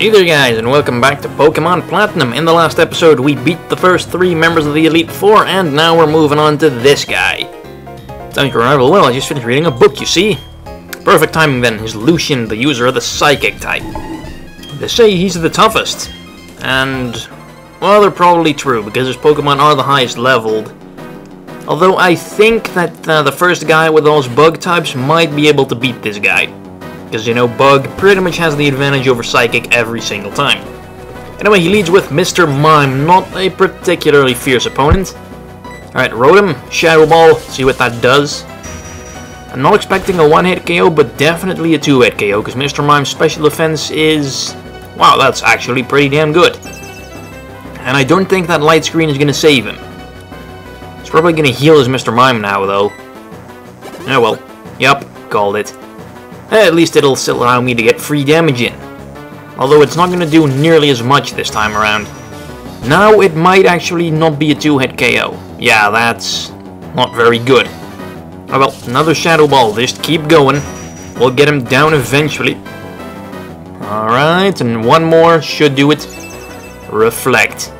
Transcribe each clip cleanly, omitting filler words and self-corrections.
Hey there guys, and welcome back to Pokemon Platinum. In the last episode we beat the first 3 members of the Elite Four, and now we're moving on to this guy. Thank you, Rival. Well, I just finished reading a book, you see. Perfect timing then. He's Lucian, the user of the Psychic type. They say he's the toughest. And, well, they're probably true, because his Pokemon are the highest leveled. Although I think that the first guy with those bug types might be able to beat this guy. Because, you know, Bug pretty much has the advantage over Psychic every single time. Anyway, he leads with Mr. Mime, not a particularly fierce opponent. Alright, Rotom, Shadow Ball, see what that does. I'm not expecting a one-hit KO, but definitely a 2-hit KO, because Mr. Mime's special defense is... wow, that's actually pretty damn good. And I don't think that Light Screen is going to save him. He's probably going to heal his Mr. Mime now, though. Oh well, yup, called it. At least it'll still allow me to get free damage in. Although it's not going to do nearly as much this time around. Now it might actually not be a 2-hit KO. Yeah, that's not very good. Oh well, another Shadow Ball. Just keep going. We'll get him down eventually. Alright, and one more should do it. Reflect.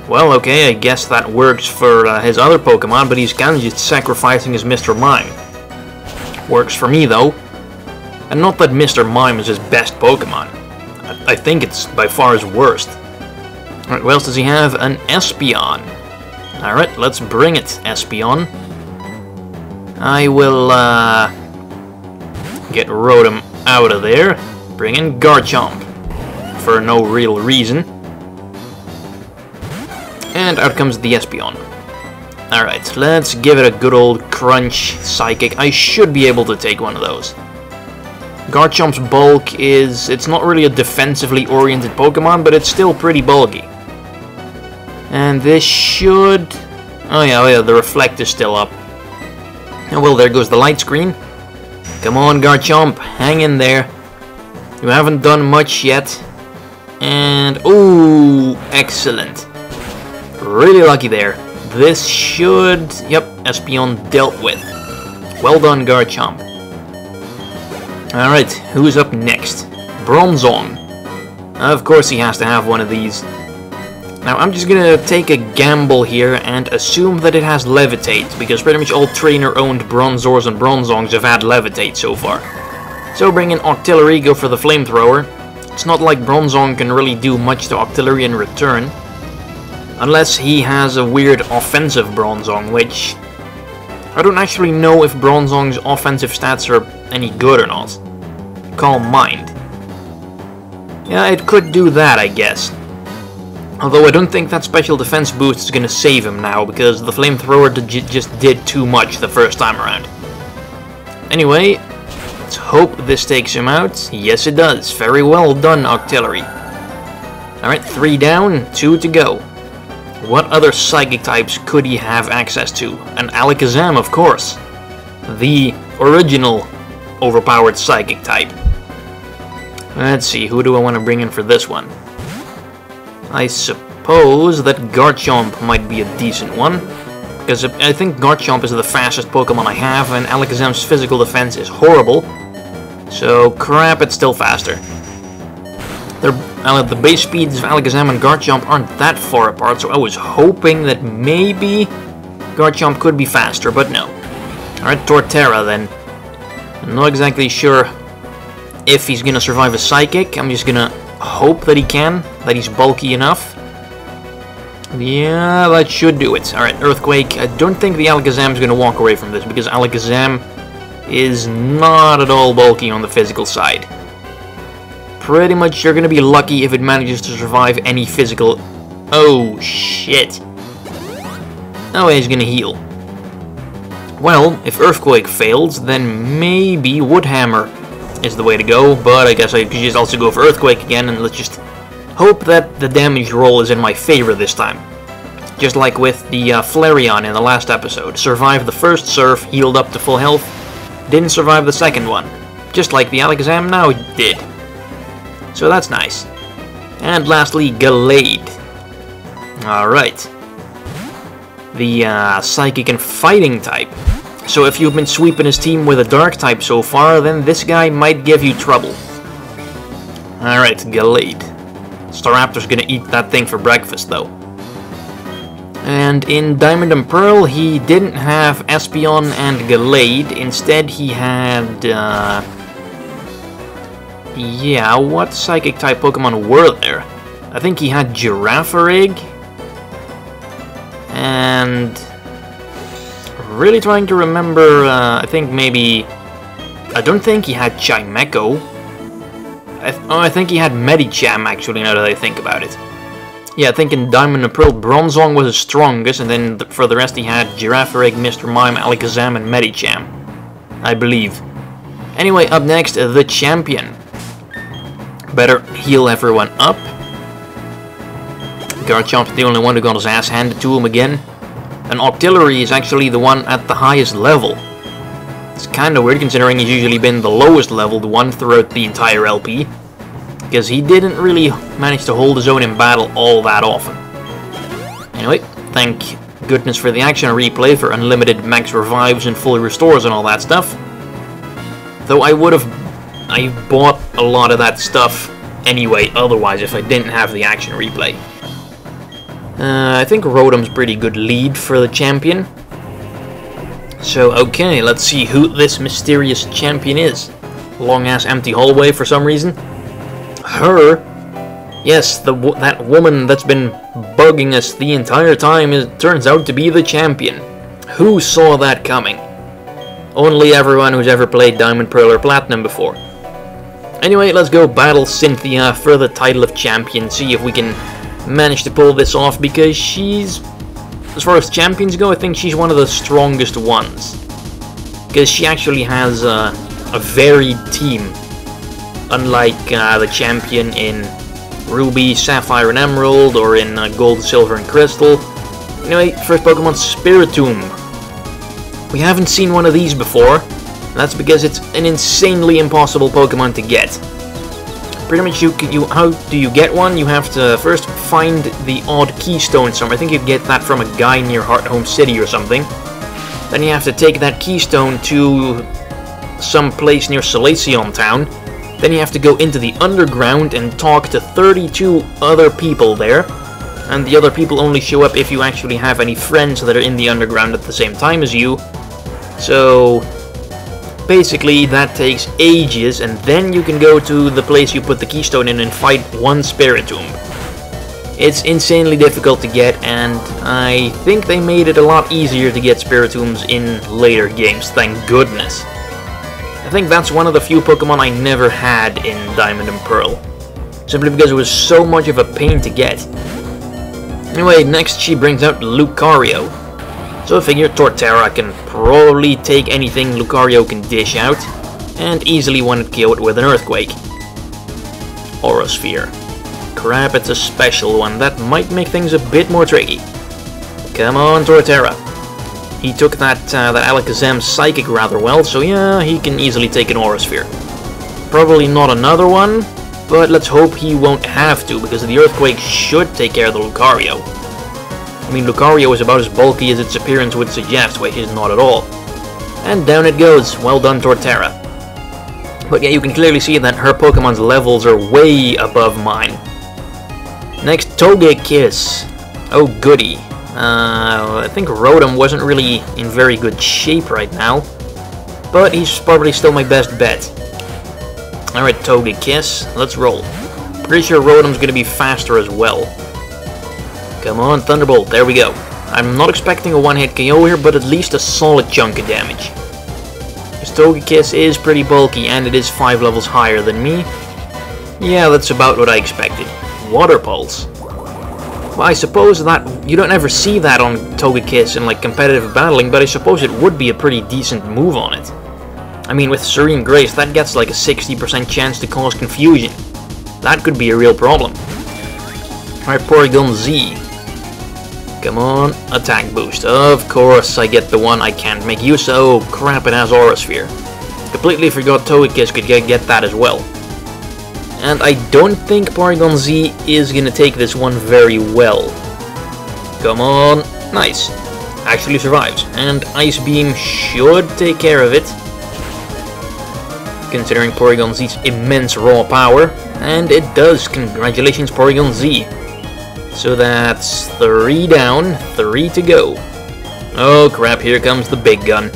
Well, okay, I guess that works for his other Pokemon, but he's kind of just sacrificing his Mr. Mime. Works for me, though. And not that Mr. Mime is his best Pokemon. I think it's by far his worst. Alright, what else does he have? An Espeon. Alright, let's bring it, Espeon. I will, get Rotom out of there. Bring in Garchomp. For no real reason. And out comes the Espeon. Alright, let's give it a good old crunch Psychic. I should be able to take one of those. Garchomp's bulk is... it's not really a defensively oriented Pokemon, but it's still pretty bulky. And this should... oh yeah, the Reflect is still up. Oh well, there goes the Light Screen. Come on, Garchomp, hang in there. You haven't done much yet. And... ooh, excellent. Really lucky there. This should... yep, Espeon dealt with. Well done, Garchomp. Alright, who's up next? Bronzong. Of course he has to have one of these. Now I'm just gonna take a gamble here and assume that it has Levitate, because pretty much all trainer-owned Bronzors and Bronzongs have had Levitate so far. So bring in Octillery, go for the Flamethrower. It's not like Bronzong can really do much to Octillery in return. Unless he has a weird offensive Bronzong, which... I don't actually know if Bronzong's offensive stats are any good or not. Calm Mind. Yeah, it could do that, I guess. Although I don't think that special defense boost is going to save him now, because the Flamethrower just did too much the first time around. Anyway, let's hope this takes him out. Yes, it does. Very well done, Octillery. Alright, 3 down, 2 to go. What other Psychic types could he have access to? An Alakazam, of course. The original overpowered Psychic type. Let's see, who do I want to bring in for this one? I suppose that Garchomp might be a decent one. Because I think Garchomp is the fastest Pokemon I have, and Alakazam's physical defense is horrible. So, crap, it's still faster. The base speeds of Alakazam and Garchomp aren't that far apart, so I was hoping that maybe Garchomp could be faster, but no. Alright, Torterra then. I'm not exactly sure if he's gonna survive a Psychic. I'm just gonna hope that he can, that he's bulky enough. Yeah, that should do it. Alright, Earthquake. I don't think the Alakazam is gonna walk away from this, because Alakazam is not at all bulky on the physical side. Pretty much you're gonna be lucky if it manages to survive any physical... oh, shit. Oh, he's gonna heal. Well, if Earthquake fails, then maybe Woodhammer is the way to go, but I guess I could just also go for Earthquake again, and let's just hope that the damage roll is in my favor this time. Just like with the Flareon in the last episode. Survived the first Surf, healed up to full health, didn't survive the second one. Just like the Alakazam now did. So that's nice. And lastly, Gallade. Alright. The Psychic and Fighting type. So if you've been sweeping his team with a Dark type so far, then this guy might give you trouble. Alright, Gallade. Staraptor's gonna eat that thing for breakfast, though. And in Diamond and Pearl, he didn't have Espeon and Gallade. Instead, he had... yeah, what Psychic-type Pokemon were there? I think he had Girafarig. And... really trying to remember, I think maybe... I don't think he had Chimecho. I think he had Medicham, actually, now that I think about it. Yeah, I think in Diamond and Pearl, Bronzong was his strongest, and then for the rest he had Girafarig, Mr. Mime, Alakazam, and Medicham. I believe. Anyway, up next, the champion. Better heal everyone up. Garchomp's the only one who got his ass handed to him again. And Octillery is actually the one at the highest level. It's kinda weird considering he's usually been the lowest leveled one throughout the entire LP. Because he didn't really manage to hold his own in battle all that often. Anyway, thank goodness for the action replay for unlimited max revives and full restores and all that stuff. Though I bought a lot of that stuff anyway otherwise if I didn't have the action replay. I think Rotom's pretty good lead for the champion. So okay, let's see who this mysterious champion is. Long ass empty hallway for some reason. Her? Yes, that woman that's been bugging us the entire time turns out to be the champion. Who saw that coming? Only everyone who's ever played Diamond, Pearl, or Platinum before. Anyway, let's go battle Cynthia for the title of champion, see if we can manage to pull this off, because she's, as far as champions go, I think she's one of the strongest ones. Because she actually has a varied team. Unlike the champion in Ruby, Sapphire, and Emerald, or in Gold, Silver, and Crystal. Anyway, first Pokemon, Spiritomb. We haven't seen one of these before. That's because it's an insanely impossible Pokemon to get. Pretty much, how do you get one? You have to first find the odd keystone somewhere. I think you get that from a guy near Hearthome City or something. Then you have to take that keystone to some place near Solaceon Town. Then you have to go into the underground and talk to 32 other people there. And the other people only show up if you actually have any friends that are in the underground at the same time as you. So basically that takes ages, and then you can go to the place you put the keystone in and fight one Spiritomb. It's insanely difficult to get, and I think they made it a lot easier to get Spiritombs in later games, thank goodness. I think that's one of the few Pokemon I never had in Diamond and Pearl. Simply because it was so much of a pain to get. Anyway, next she brings out Lucario. So I figure Torterra can probably take anything Lucario can dish out, and easily one-hit KO it with an Earthquake. Aura Sphere. Crap, it's a special one. That might make things a bit more tricky. Come on, Torterra. He took that Alakazam Psychic rather well, so yeah, he can easily take an Aura Sphere. Probably not another one, but let's hope he won't have to, because the Earthquake should take care of the Lucario. I mean, Lucario is about as bulky as its appearance would suggest, which is not at all. And down it goes. Well done, Torterra. But yeah, you can clearly see that her Pokemon's levels are way above mine. Next, Togekiss. Oh goody. I think Rotom wasn't really in very good shape right now, but he's probably still my best bet. Alright, Togekiss, let's roll. Pretty sure Rotom's gonna be faster as well. Come on, Thunderbolt, there we go. I'm not expecting a one-hit KO here, but at least a solid chunk of damage. This Togekiss is pretty bulky, and it is 5 levels higher than me. Yeah, that's about what I expected. Water Pulse. Well, I suppose that you don't ever see that on Togekiss in like competitive battling, but I suppose it would be a pretty decent move on it. I mean, with Serene Grace, that gets like a 60% chance to cause confusion. That could be a real problem. Alright, Porygon-Z. Come on, attack boost. Of course, I get the one I can't make use of. Oh crap, it has Aura Sphere. Completely forgot Togekiss could get that as well. And I don't think Porygon-Z is gonna take this one very well. Come on, nice. Actually survives, and Ice Beam should take care of it. Considering Porygon-Z's immense raw power. And it does. Congratulations, Porygon-Z. So that's 3 down, 3 to go. Oh crap, here comes the big gun.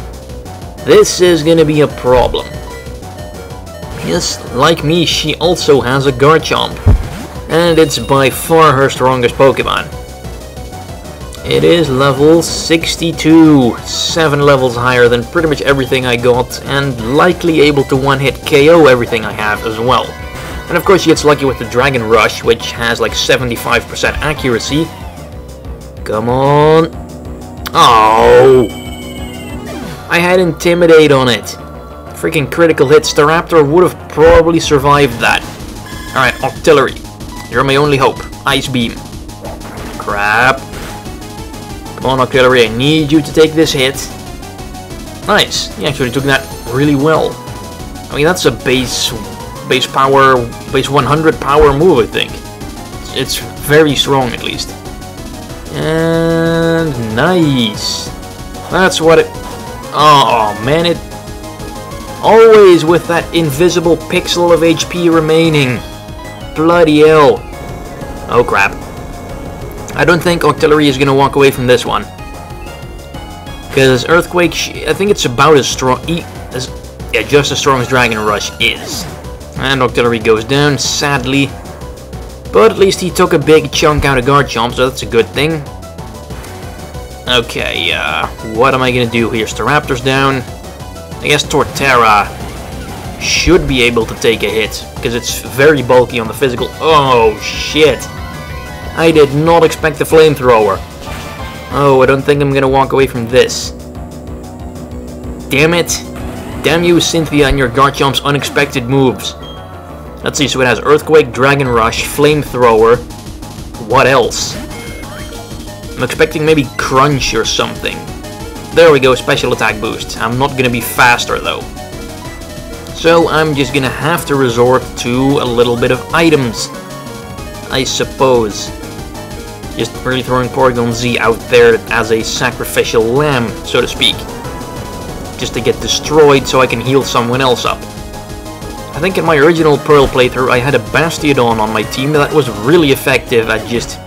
This is gonna be a problem. Yes, like me, she also has a Garchomp. And it's by far her strongest Pokemon. It is level 62, 7 levels higher than pretty much everything I got, and likely able to one-hit KO everything I have as well. And of course she gets lucky with the Dragon Rush, which has like 75% accuracy. Come on. Oh! I had Intimidate on it. Freaking critical hit. Staraptor would have probably survived that. Alright, Octillery. You're my only hope. Ice Beam. Crap. Come on, Octillery, I need you to take this hit. Nice. He actually took that really well. I mean, that's a base 100 power move, I think. It's very strong, at least. And nice. That's what it... Oh, man, it... Always with that invisible pixel of HP remaining. Bloody hell. Oh, crap. I don't think Octillery is going to walk away from this one. Because Earthquake, I think it's about as strong... yeah, just as strong as Dragon Rush is. And Octillery goes down, sadly. But at least he took a big chunk out of Garchomp, so that's a good thing. Okay, what am I going to do here? Staraptor's down. I guess Torterra should be able to take a hit, because it's very bulky on the physical. Oh, shit. I did not expect the flamethrower. Oh, I don't think I'm gonna walk away from this. Damn it. Damn you, Cynthia, and your Garchomp's unexpected moves. Let's see, so it has Earthquake, Dragon Rush, Flamethrower. What else? I'm expecting maybe Crunch or something. There we go, special attack boost. I'm not gonna be faster though. So I'm just gonna have to resort to a little bit of items, I suppose. Just really throwing Porygon-Z out there as a sacrificial lamb, so to speak. Just to get destroyed so I can heal someone else up. I think in my original Pearl playthrough I had a Bastiodon on my team that was really effective at just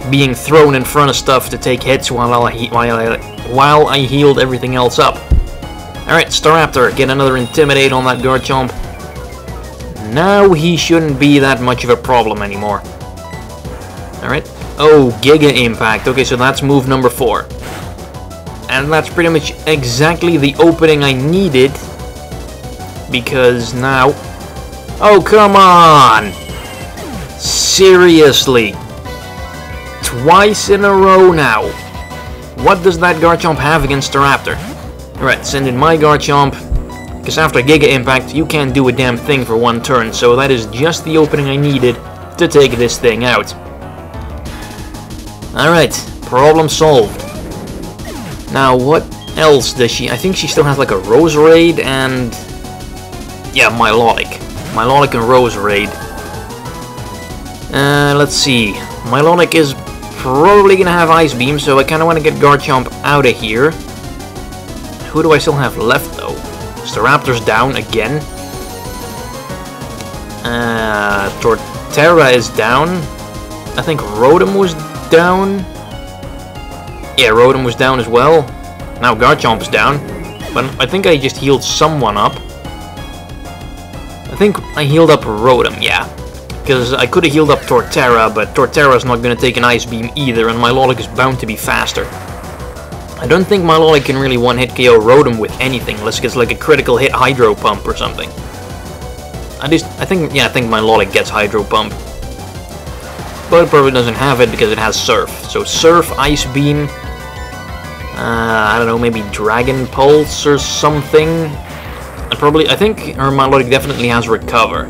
being thrown in front of stuff to take hits while I healed everything else up. Alright, Staraptor, get another Intimidate on that Garchomp. Now he shouldn't be that much of a problem anymore. Alright. Oh, Giga Impact. Okay, so that's move number 4. And that's pretty much exactly the opening I needed. Because now... Oh, come on! Seriously! Twice in a row now. What does that Garchomp have against Staraptor? Alright, send in my Garchomp. Because after Giga Impact, you can't do a damn thing for one turn. So that is just the opening I needed to take this thing out. Alright, problem solved. Now, what else does she... I think she still has like a Roserade and... Yeah, Milotic. Milotic and Roserade. Let's see. Milotic is probably gonna have Ice Beam, so I kinda wanna get Garchomp out of here. Who do I still have left, though? Staraptor's down again. Torterra is down. I think Rotom was down. Yeah, Rotom was down as well. Now Garchomp is down. But I think I just healed someone up. I think I healed up Rotom, yeah. Because I could have healed up Torterra, but Torterra's not going to take an Ice Beam either, and Milotic is bound to be faster. I don't think Milotic can really one-hit KO Rotom with anything, unless it gets like a critical hit Hydro Pump or something. I think Milotic gets Hydro Pump. But it probably doesn't have it because it has Surf. So Surf, Ice Beam, I don't know, maybe Dragon Pulse or something. I think her Milotic definitely has Recover.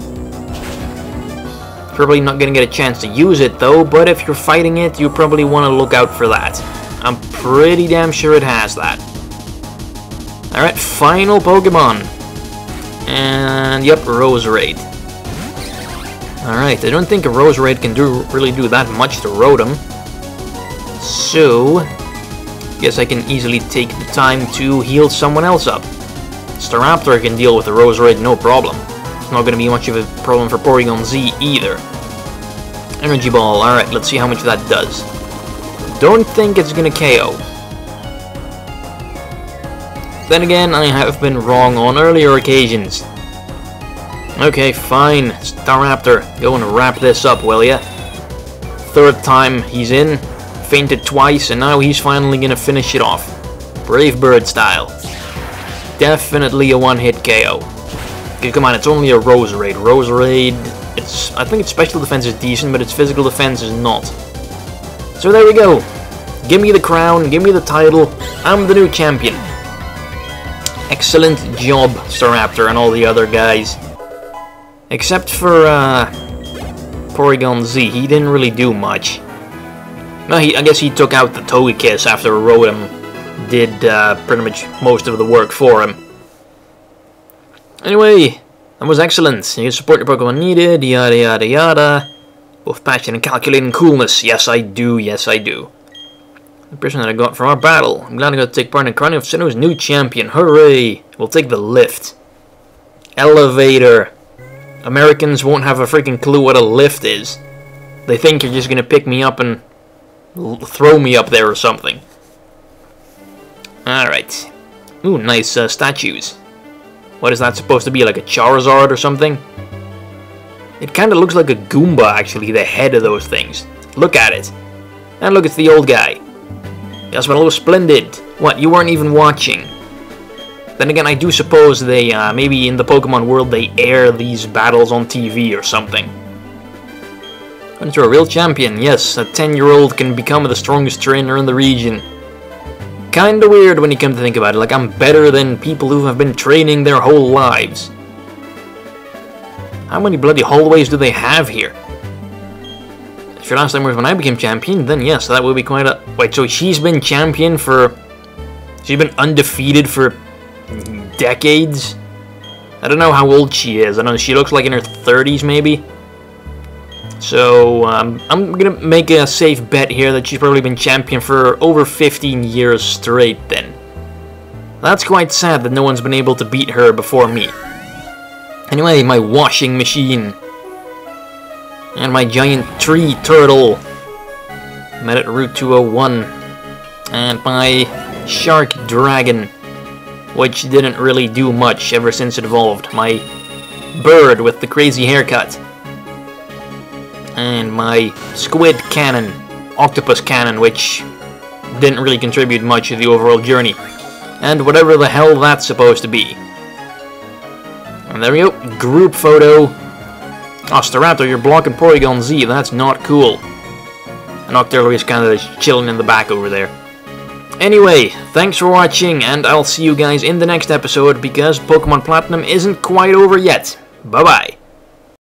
Probably not gonna get a chance to use it though, but if you're fighting it, you probably want to look out for that. I'm pretty damn sure it has that. Alright, final Pokemon. And yep, Roserade. Alright, I don't think a Roserade can really do that much to Rotom. So, guess I can easily take the time to heal someone else up. Staraptor can deal with the Roserade no problem. That's not going to be much of a problem for Porygon-Z either. Energy Ball, alright, let's see how much that does. Don't think it's going to KO. Then again, I have been wrong on earlier occasions. Okay, fine. Staraptor, go and wrap this up, will ya? Third time he's in, fainted twice, and now he's finally gonna finish it off. Brave Bird style. Definitely a one-hit KO. Okay, come on, it's only a Roserade. Roserade, I think its special defense is decent, but its physical defense is not. So there we go. Give me the crown, give me the title. I'm the new champion. Excellent job, Staraptor and all the other guys. Except for Porygon-Z, he didn't really do much. No, I guess he took out the Togekiss after Rotom did pretty much most of the work for him. Anyway, that was excellent. You support your Pokemon needed, yada yada yada. Both passion and calculating coolness. Yes, I do. Yes, I do. The person that I got from our battle. I'm glad I got to take part in the crowning of Sinnoh's new champion. Hooray! We'll take the lift. Elevator. Americans won't have a freaking clue what a lift is. They think you're just gonna pick me up and throw me up there or something. Alright. Ooh, nice statues. What is that supposed to be, like a Charizard or something? It kinda looks like a Goomba, actually, the head of those things. Look at it. And look, it's the old guy. Yes, but it looks splendid. What, you weren't even watching? Then again, I do suppose they, maybe in the Pokemon world, they air these battles on TV or something. But you're a real champion, yes, a 10-year-old can become the strongest trainer in the region. Kinda weird when you come to think about it, like I'm better than people who have been training their whole lives. How many bloody hallways do they have here? If your last time was when I became champion, then yes, that would be quite a... Wait, so she's been champion for... She's been undefeated for decades? I don't know how old she is. I don't know, she looks like in her 30s maybe? So, I'm gonna make a safe bet here that she's probably been champion for over 15 years straight then. That's quite sad that no one's been able to beat her before me. Anyway, my washing machine. And my giant tree turtle. Met at Route 201. And my shark dragon, which didn't really do much ever since it evolved. My bird with the crazy haircut. And my squid cannon, octopus cannon, which didn't really contribute much to the overall journey. And whatever the hell that's supposed to be. And there we go, group photo. Oh, Staraptor, you're blocking Porygon-Z, that's not cool. And Octoroy is kind of chilling in the back over there. Anyway, thanks for watching, and I'll see you guys in the next episode, because Pokemon Platinum isn't quite over yet. Bye-bye.